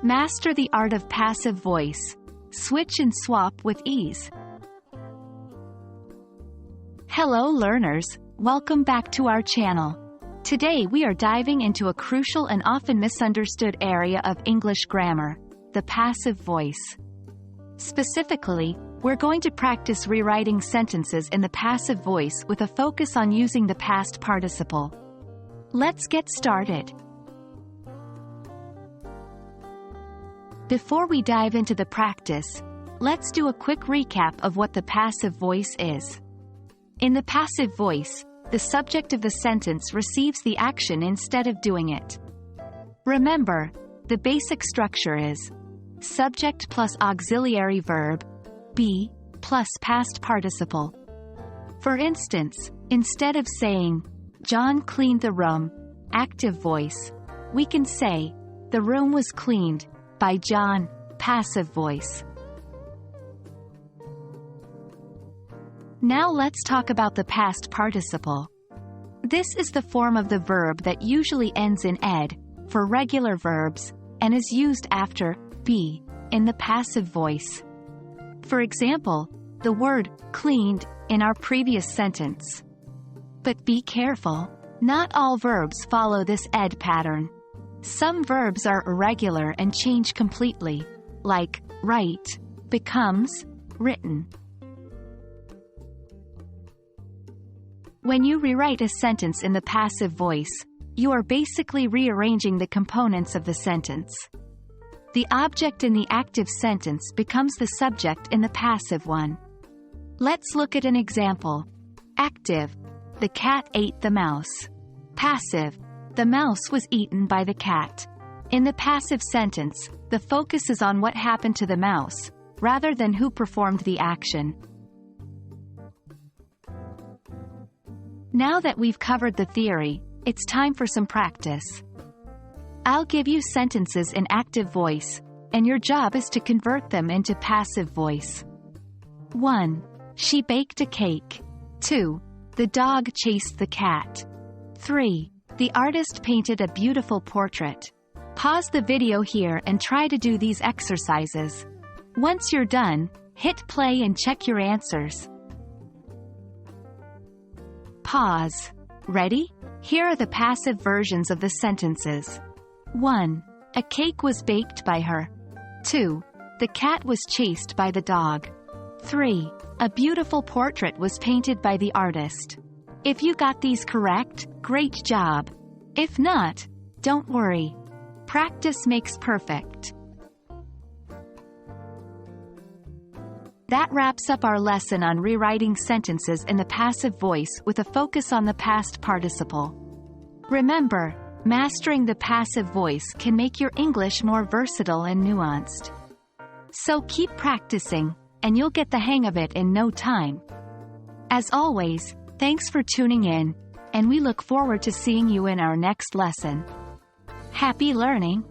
Master the art of passive voice. Switch and swap with ease. Hello learners, welcome back to our channel. Today we are diving into a crucial and often misunderstood area of English grammar, the passive voice. Specifically, we're going to practice rewriting sentences in the passive voice with a focus on using the past participle. Let's get started. Before we dive into the practice, let's do a quick recap of what the passive voice is. In the passive voice, the subject of the sentence receives the action instead of doing it. Remember, the basic structure is subject plus auxiliary verb, be, plus past participle. For instance, instead of saying, John cleaned the room, active voice, we can say, the room was cleaned by John, passive voice. Now let's talk about the past participle. This is the form of the verb that usually ends in ed, for regular verbs, and is used after be, in the passive voice. For example, the word cleaned in our previous sentence. But be careful, not all verbs follow this ed pattern. Some verbs are irregular and change completely, like write becomes written. When you rewrite a sentence in the passive voice, you are basically rearranging the components of the sentence. The object in the active sentence becomes the subject in the passive one. Let's look at an example. Active: the cat ate the mouse. Passive: the mouse was eaten by the cat. In the passive sentence, the focus is on what happened to the mouse, rather than who performed the action. Now that we've covered the theory, it's time for some practice. I'll give you sentences in active voice, and your job is to convert them into passive voice. 1. She baked a cake. 2. The dog chased the cat. 3. The artist painted a beautiful portrait. Pause the video here and try to do these exercises. Once you're done, hit play and check your answers. Pause. Ready? Here are the passive versions of the sentences. 1. A cake was baked by her. 2. The cat was chased by the dog. 3. A beautiful portrait was painted by the artist. If you got these correct, great job. If not, don't worry. Practice makes perfect. That wraps up our lesson on rewriting sentences in the passive voice with a focus on the past participle. Remember, mastering the passive voice can make your English more versatile and nuanced. So keep practicing, and you'll get the hang of it in no time. As always, thanks for tuning in, and we look forward to seeing you in our next lesson. Happy learning!